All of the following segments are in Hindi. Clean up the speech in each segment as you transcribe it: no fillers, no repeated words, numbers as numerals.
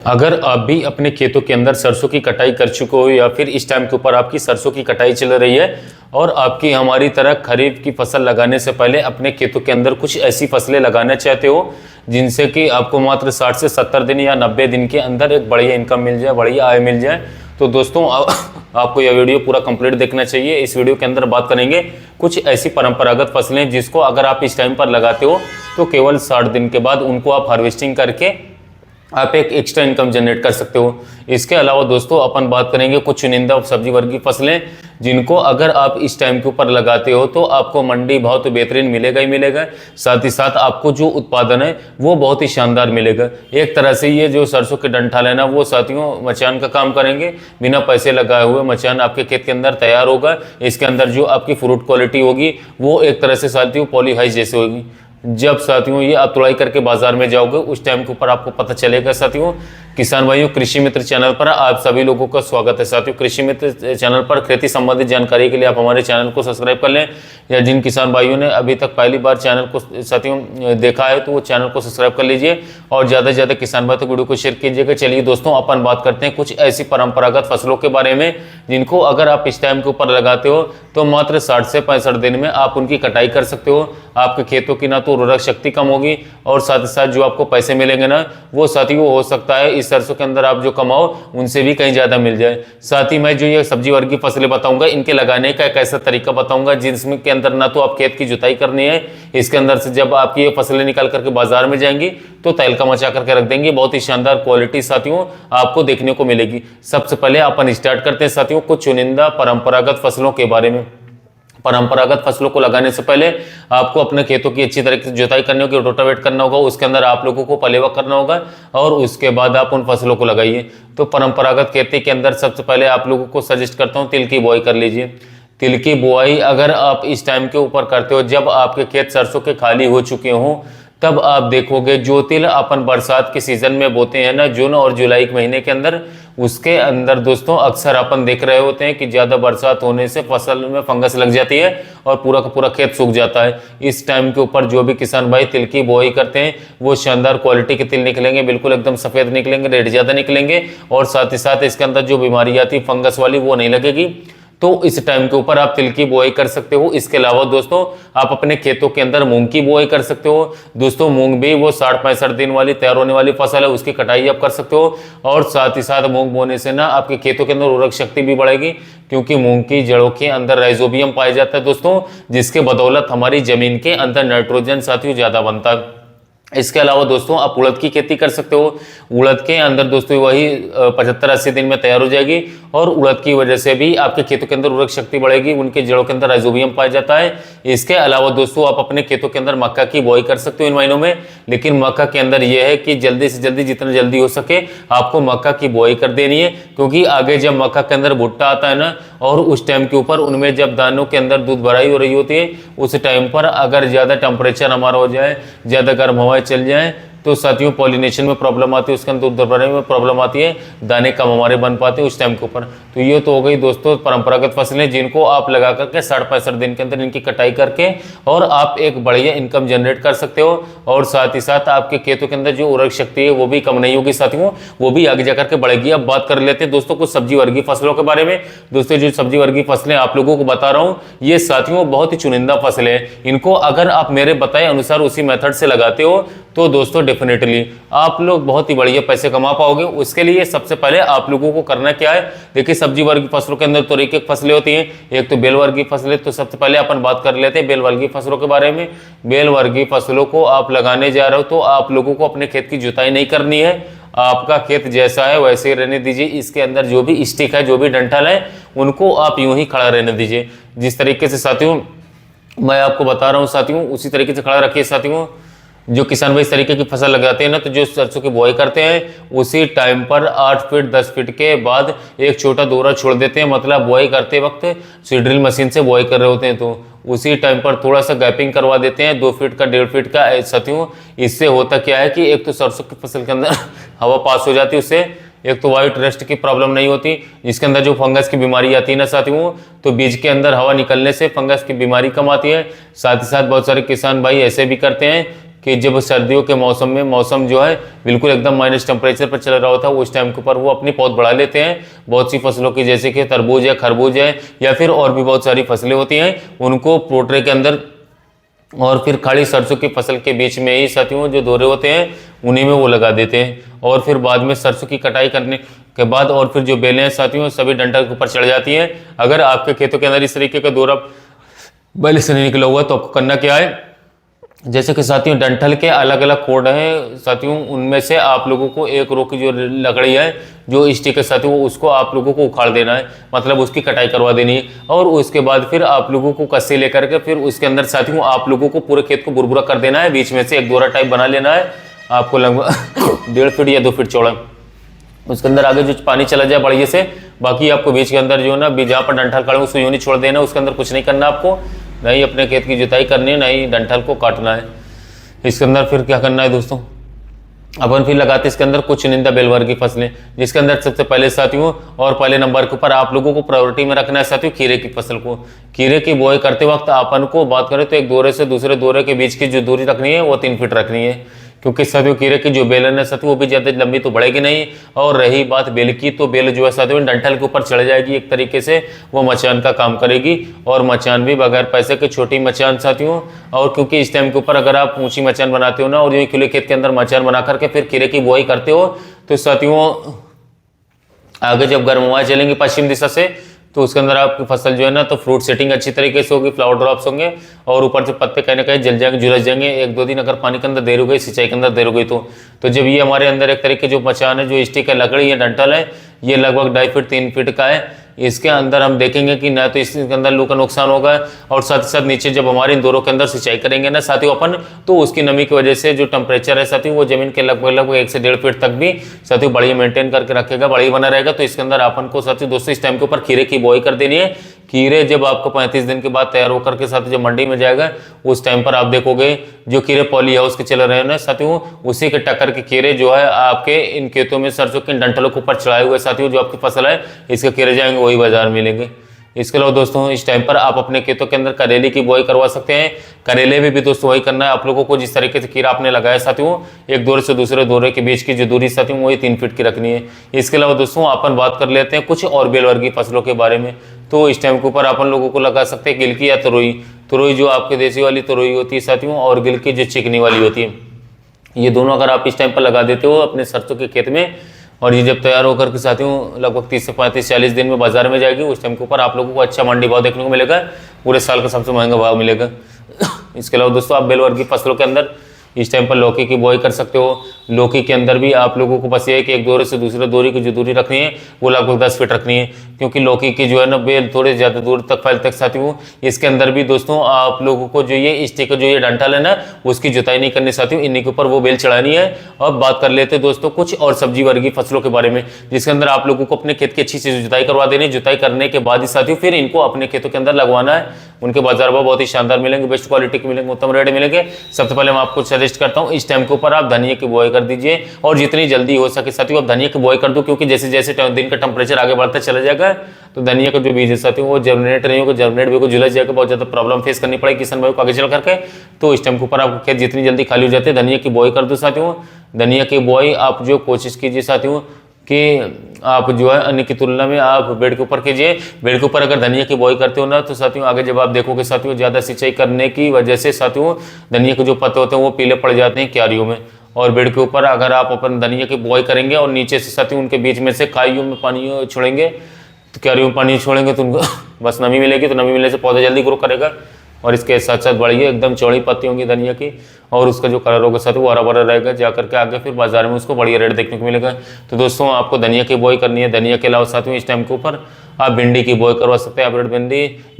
अगर आप भी अपने खेतों के अंदर सरसों की कटाई कर चुके हो या फिर इस टाइम के ऊपर आपकी सरसों की कटाई चल रही है और आपकी हमारी तरह खरीफ की फसल लगाने से पहले अपने खेतों के अंदर कुछ ऐसी फसलें लगाना चाहते हो जिनसे कि आपको मात्र 60 से 70 दिन या 90 दिन के अंदर एक बढ़िया इनकम मिल जाए, बढ़िया आय मिल जाए, तो दोस्तों आपको यह वीडियो पूरा कंप्लीट देखना चाहिए। इस वीडियो के अंदर बात करेंगे कुछ ऐसी परंपरागत फसलें जिसको अगर आप इस टाइम पर लगाते हो तो केवल 60 दिन के बाद उनको आप हार्वेस्टिंग करके आप एक एक्स्ट्रा इनकम जनरेट कर सकते हो। इसके अलावा दोस्तों अपन बात करेंगे कुछ चुनिंदा सब्जी वर्ग की फसलें जिनको अगर आप इस टाइम के ऊपर लगाते हो तो आपको मंडी भाव तो बेहतरीन मिलेगा ही मिलेगा, साथ ही साथ आपको जो उत्पादन है वो बहुत ही शानदार मिलेगा। एक तरह से ये जो सरसों के डंठल है ना, वो साथियों मचान का काम करेंगे। बिना पैसे लगाए हुए मचान आपके खेत के अंदर तैयार होगा। इसके अंदर जो आपकी फ्रूट क्वालिटी होगी वो एक तरह से साथियों पॉली हाउस जैसे होगी। जब साथियों ये आप तुड़ाई करके बाजार में जाओगे उस टाइम के ऊपर आपको पता चलेगा। साथियों किसान भाइयों, कृषि मित्र चैनल पर आप सभी लोगों का स्वागत है। साथियों कृषि मित्र चैनल पर खेती संबंधित जानकारी के लिए आप हमारे चैनल को सब्सक्राइब कर लें, या जिन किसान भाइयों ने अभी तक पहली बार चैनल को साथियों देखा है तो वो चैनल को सब्सक्राइब कर लीजिए और ज़्यादा से ज़्यादा किसान भाई तक वीडियो को शेयर कीजिएगा। चलिए दोस्तों अपन बात करते हैं कुछ ऐसी परंपरागत फसलों के बारे में जिनको अगर आप इस टाइम के ऊपर लगाते हो तो मात्र 60 से 65 दिन में आप उनकी कटाई कर सकते हो। आपके खेतों की ना तो उर्वरक शक्ति कम होगी और साथ ही साथ जो आपको पैसे मिलेंगे ना वो साथियों हो सकता है इस सरसों के अंदर आप जो कमाओ उनसे भी कहीं ज़्यादा मिल जाए। साथ ही मैं जो ये सब्जी वर्ग की फसलें बताऊंगा इनके लगाने का एक ऐसा तरीका बताऊंगा जिसमें के अंदर ना तो आप खेत की जुताई करनी है, इसके अंदर से जब आपकी ये फसलें निकाल करके बाजार में जाएंगी तो तहलका मचा करके रख देंगे। बहुत ही शानदार क्वालिटी साथियों आपको देखने को मिलेगी। सबसे पहले अपन स्टार्ट करते हैं साथियों कुछ चुनिंदा परंपरागत फसलों के बारे में। परंपरागत फसलों को लगाने से पहले आपको अपने खेतों की अच्छी तरीके से जुताई करनी होगी, रोटावेट करना होगा, उसके अंदर आप लोगों को पलेवा करना होगा और उसके बाद आप उन फसलों को लगाइए। तो परंपरागत खेती के अंदर सबसे पहले आप लोगों को सजेस्ट करता हूँ तिल की बुआई कर लीजिए। तिल की बुआई अगर आप इस टाइम के ऊपर करते हो जब आपके खेत सरसों के खाली हो चुके हों, तब आप देखोगे जो तिल अपन बरसात के सीजन में बोते हैं ना, जून और जुलाई के महीने के अंदर, उसके अंदर दोस्तों अक्सर अपन देख रहे होते हैं कि ज़्यादा बरसात होने से फसल में फंगस लग जाती है और पूरा का पूरा खेत सूख जाता है। इस टाइम के ऊपर जो भी किसान भाई तिल की बुआई करते हैं वो शानदार क्वालिटी के तिल निकलेंगे, बिल्कुल एकदम सफ़ेद निकलेंगे, रेट ज़्यादा निकलेंगे और साथ ही साथ इसके अंदर जो बीमारी आती है फंगस वाली वो नहीं लगेगी। तो इस टाइम के ऊपर आप तिल की बुआई कर सकते हो। इसके अलावा दोस्तों आप अपने खेतों के अंदर मूंग की बुआई कर सकते हो। दोस्तों मूंग भी वो 60-65 दिन वाली तैयार होने वाली फसल है, उसकी कटाई आप कर सकते हो और साथ ही साथ मूंग बोने से ना आपके खेतों के अंदर उर्वरक शक्ति भी बढ़ेगी, क्योंकि मूंग की जड़ों के अंदर राइजोबियम पाया जाता है दोस्तों, जिसके बदौलत हमारी जमीन के अंदर नाइट्रोजन साथियों ज़्यादा बनता है। इसके अलावा दोस्तों आप उड़द की खेती कर सकते हो। उड़द के अंदर दोस्तों वही 75-80 दिन में तैयार हो जाएगी और उड़द की वजह से भी आपके खेतों के अंदर उर्वरक शक्ति बढ़ेगी, उनके जड़ों के अंदर राइजोबियम पाया जाता है। इसके अलावा दोस्तों आप अपने खेतों के अंदर मक्का की बुआई कर सकते हो इन महीनों में, लेकिन मक्का के अंदर यह है कि जल्दी से जल्दी जितना जल्दी हो सके आपको मक्का की बुआई कर देनी है, क्योंकि आगे जब मक्का के अंदर भुट्टा आता है ना और उस टाइम के ऊपर उनमें जब दानों के अंदर दूध भराई हो रही होती है उस टाइम पर अगर ज़्यादा टेम्परेचर हमारा हो जाए, ज़्यादा गर्म हवाएं चल जाए तो साथियों पॉलिनेशन में प्रॉब्लम आती है, उसके अंदर दूध भरने में प्रॉब्लम आती है, दाने कम हमारे बन पाते हैं उस टाइम के ऊपर। तो ये तो हो गई दोस्तों परंपरागत फसलें जिनको आप लगा करके 60-65 दिन के अंदर इनकी कटाई करके और आप एक बढ़िया इनकम जनरेट कर सकते हो और साथ ही साथ आपके खेतों के अंदर जो उर्वरक शक्ति है वो भी कम नहीं होगी साथियों, वो भी आगे जाकर के बढ़ेगी। अब बात कर लेते हैं दोस्तों कुछ सब्जी वर्गीय फसलों के बारे में। दोस्तों जो सब्जी वर्गीय फसलें आप लोगों को बता रहा हूँ ये साथियों बहुत ही चुनिंदा फसलें हैं। इनको अगर आप मेरे बताए अनुसार उसी मेथड से लगाते हो तो दोस्तों डेफिनेटली आप लोग बहुत ही बढ़िया पैसे कमा पाओगे। उसके लिए सबसे पहले आप लोगों को करना क्या है, देखिए सब्जी वर्ग की फसलों के अंदर तो एक एक फसलें होती हैं, एक तो बेल वर्गीय फसलें। तो सबसे पहले अपन बात कर लेते हैं बेल वर्गीय फसलों के बारे में। बेल वर्गीय फसलों को आप लगाने जा रहे हो तो आप लोगों को अपने खेत की जुताई नहीं करनी है, आपका खेत जैसा है वैसे ही रहने दीजिए। इसके अंदर जो भी स्टिक है, जो भी डंठल है, उनको आप यूं ही खड़ा रहने दीजिए। जिस तरीके से साथियों मैं आपको बता रहा हूँ साथियों उसी तरीके से खड़ा रखिए साथियों। जो किसान भाई इस तरीके की फसल लगाते हैं ना, तो जो सरसों की बुआई करते हैं उसी टाइम पर 8 फीट 10 फीट के बाद एक छोटा दोरा छोड़ देते हैं, मतलब बुआई करते वक्त सीड्रिल मशीन से बुआई कर रहे होते हैं तो उसी टाइम पर थोड़ा सा गैपिंग करवा देते हैं 2 फीट का 1.5 फीट का साथियों। इससे होता क्या है कि एक तो सरसों की फसल के अंदर हवा पास हो जाती है, उससे एक तो व्हाइट रस्ट की प्रॉब्लम नहीं होती, जिसके अंदर जो फंगस की बीमारी आती है ना साथियों, तो बीज के अंदर हवा निकलने से फंगस की बीमारी कम आती है। साथ ही साथ बहुत सारे किसान भाई ऐसे भी करते हैं कि जब सर्दियों के मौसम में मौसम जो है बिल्कुल एकदम माइनस टेम्परेचर पर चल रहा होता है, उस टाइम के ऊपर वो अपनी पौध बढ़ा लेते हैं। बहुत सी फसलों की, जैसे कि तरबूज है, खरबूज है, या फिर और भी बहुत सारी फसलें होती हैं, उनको पोटरे के अंदर और फिर खड़ी सरसों की फसल के बीच में ही साथियों जो दोरे होते हैं उन्हीं में वो लगा देते हैं। और फिर बाद में सरसों की कटाई करने के बाद और फिर जो बेलें हैं साथियों सभी डंठल के ऊपर चढ़ जाती हैं। अगर आपके खेतों के अंदर इस तरीके का दोरा पहले से नहीं निकला हुआ तो आपको करना क्या है, जैसे कि साथियों डंठल के अलग अलग कोड हैं साथियों, उनमें से आप लोगों को एक रो की जो लकड़ी है जो स्टिक है साथियों उसको आप लोगों को उखाड़ देना है, मतलब उसकी कटाई करवा देनी है। और उसके बाद फिर आप लोगों को कस्से लेकर के फिर उसके अंदर साथियों आप लोगों को पूरे खेत को बुरबुरा कर देना है, बीच में से एक दोरा टाइप बना लेना है आपको लगभग 1.5 फीट या 2 फीट चौड़ा। उसके अंदर आगे जो पानी चला जाए बढ़िया से, बाकी आपको बीच के अंदर जो है ना जहाँ पर डंठल खड़े उसको यूं नहीं छोड़ देना, उसके अंदर कुछ नहीं करना आपको, नहीं अपने खेत की जुताई करनी है, नहीं डंठल को काटना है। इसके अंदर फिर क्या करना है दोस्तों, अपन फिर लगाते इसके अंदर कुछ चुनिंदा बेलवर की फसलें, जिसके अंदर सबसे पहले साथियों और पहले नंबर के ऊपर आप लोगों को प्रायोरिटी में रखना है साथियों खीरे की फसल को। खीरे की बुआई करते वक्त अपन को बात करें तो एक दोरे से दूसरे दोरे के बीच की जो दूरी रखनी है वो 3 फीट रखनी है, क्योंकि साथियों खीरे की जो बेलन है साथियों वो भी ज़्यादा लंबी तो बढ़ेगी नहीं। और रही बात बेल की, तो बेल जो है साथियों डंठल के ऊपर चढ़ जाएगी, एक तरीके से वो मचान का काम करेगी, और मचान भी बगैर पैसे के छोटी मचान साथियों। और क्योंकि इस टाइम के ऊपर अगर आप ऊंची मचान बनाते हो ना और ये खुले खेत के अंदर मचान बना करके फिर खीरे की बुआई करते हो तो साथियों आगे जब गर्म हवाएं चलेंगी पश्चिम दिशा से तो उसके अंदर आपकी फसल जो है ना तो फ्रूट सेटिंग अच्छी तरीके से होगी, फ्लावर ड्रॉप्स होंगे और ऊपर से पत्ते कहीं ना कहीं जल जाएंगे, झुलस जाएंगे। 1-2 दिन अगर पानी के अंदर देर हो गई, सिंचाई के अंदर देर हो गई तो जब ये हमारे अंदर एक तरीके जो मचान है, जो स्टिक है, लकड़ी है, डंठल है, ये लगभग 2.5 फीट 3 फीट का है, इसके अंदर हम देखेंगे कि ना तो इसके अंदर लू का नुकसान होगा और साथ ही साथ नीचे जब हमारे इन दोनों के अंदर सिंचाई करेंगे ना साथियों अपन, तो उसकी नमी की वजह से जो टेम्परेचर है साथियों वो जमीन के लगभग 1 से 1.5 फीट तक भी साथियों बढ़िया मेंटेन करके रखेगा, बढ़िया बना रहेगा। तो इसके अंदर अपन को साथियों दोस्तों इस टाइम के ऊपर खीरे की बुआई कर देनी है। खीरे जब आपको 35 दिन के बाद तैयार होकर के साथ जब मंडी में जाएगा उस टाइम पर आप देखोगे जो खीरे पॉली हाउस के चल रहे हैं ना साथियों, उसी के टक्कर के खीरे जो है आपके इन खेतों में सरसों के डंठलों के ऊपर चढ़ाए हुए साथियों जो आपकी फसल है इसके खीरे जाएंगे वही बाजार मिलेंगे। इसके अलावा दोस्तों इस टाइम पर आप अपने खेतों के अंदर करेले की बुआई करवा सकते हैं। करेले में भी दोस्तों वही करना है आप लोगों को, जिस तरीके से खीरा आपने लगाया साथियों एक दोरे से दूसरे दोरे के बीच की जो दूरी साथियों वही 3 फीट की रखनी है। इसके अलावा दोस्तों अपन बात कर लेते हैं कुछ और बेलवर्गीय फसलों के बारे में। तो इस टाइम के ऊपर अपन लोगों को लगा सकते हैं गिलकी या तरोई। तरोई जो आपके देसी वाली तरोई होती है साथियों और गिलकी जो चिकनी वाली होती है, ये दोनों अगर आप इस टाइम पर लगा देते हो अपने सरसों के खेत में और ये जब तैयार होकर के साथियों लगभग 30 से 35-40 दिन में बाजार में जाएगी, उस टाइम के ऊपर आप लोगों को अच्छा मंडी भाव देखने को मिलेगा, पूरे साल का सबसे महंगा भाव मिलेगा। इसके अलावा दोस्तों आप बेलवर्गीय फसलों के अंदर इस टाइम पर लौकी की बुआई कर सकते हो। लौकी के अंदर भी आप लोगों को बस ये है कि एक दोरे से दूसरे दोरे की जो दूरी रखनी है वो लगभग 10 फीट रखनी है, क्योंकि लौकी की जो है ना बेल थोड़े ज़्यादा दूर तक फैलते साथियों। इसके अंदर भी दोस्तों आप लोगों को जो ये स्टिक जो ये डंठल है ना उसकी जुताई नहीं करनी साथियों, इन्हीं के ऊपर वो बेल चढ़ानी है। अब बात कर लेते हैं दोस्तों कुछ और सब्जी वर्गीय फसलों के बारे में, जिसके अंदर आप लोगों को अपने खेत की अच्छी से जुताई करवा देनी है। जुताई करने के बाद ही साथियों फिर इनको अपने खेतों के अंदर लगवाना है। उनके बाजार भाव बहुत ही शानदार मिलेंगे, बेस्ट क्वालिटी के मिलेंगे, उत्तम रेट मिलेंगे। सबसे पहले मैं आपको सजेस्ट करता हूं इस टाइम के ऊपर आप धनिया की बुआई कर दीजिए और जितनी जल्दी हो सके साथियों आप धनिया की बुआई कर दो, क्योंकि जैसे जैसे दिन का टेम्परेचर आगे बढ़ता चला जाएगा तो धनिया का जो बीज है साथियों वो जर्मिनेट नहीं होगा, जर्मिनेट भी को झुलस जाएगा, बहुत ज्यादा प्रॉब्लम फेस करनी पड़ेगी किसान भाई को आगे चल करके। तो इस टाइम के ऊपर आपको खेत जितनी जल्दी खाली हो जाते हैं धनिया की बुआई कर दो साथियों। धनिया की बुआई आप जो कोशिश कीजिए साथियों कि आप जो है अन्य की तुलना में आप बेड के ऊपर कीजिए। बेड के ऊपर अगर धनिया की बुआई करते हो ना तो साथियों आगे जब आप देखोगे साथियों ज़्यादा सिंचाई करने की वजह से साथियों धनिया के जो पत्ते होते हैं वो पीले पड़ जाते हैं क्यारियों में। और बेड के ऊपर अगर आप अपन धनिया की बुआई करेंगे और नीचे से साथियों उनके बीच में से खाइयों में पानी छोड़ेंगे तो क्यारियों में पानी छोड़ेंगे तो उनको बस नमी मिलेगी, तो नमी मिलने से पौधा जल्दी ग्रो करेगा और इसके साथ साथ बढ़िए एकदम चौड़ी पत्ती होंगी धनिया की और उसका जो कलर होगा साथ वो हरा भरा रहेगा, जाकर के आगे फिर बाजार में उसको बढ़िया रेट देखने को मिलेगा। तो दोस्तों आपको धनिया की बुआई करनी है। धनिया के अलावा साथियों इस टाइम के ऊपर आप भिंडी की बुआई करवा सकते हैं। हाइब्रिड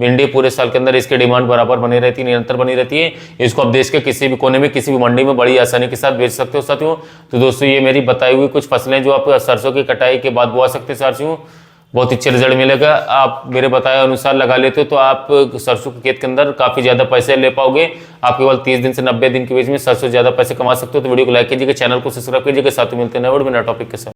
भिंडी पूरे साल के अंदर इसकी डिमांड बराबर बनी रहती है, निरंतर बनी रहती है। इसको आप देश के किसी भी कोने में किसी भी मंडी में बड़ी आसानी के साथ बेच सकते हो साथियों। तो दोस्तों ये मेरी बताई हुई कुछ फसलें जो आप सरसों की कटाई के बाद बुआ सकते हैं साथियों, बहुत अच्छे रिजल्ट मिलेगा। आप मेरे बताए अनुसार लगा लेते हो तो आप सरसों के खेत के अंदर काफ़ी ज़्यादा पैसे ले पाओगे। आप केवल 30 दिन से 90 दिन के बीच में सरसों ज़्यादा पैसे कमा सकते हो। तो वीडियो को लाइक कीजिएगा, चैनल को सब्सक्राइब कीजिएगा, साथ में मिलते हैं नए वीडियो में नए टॉपिक के साथ।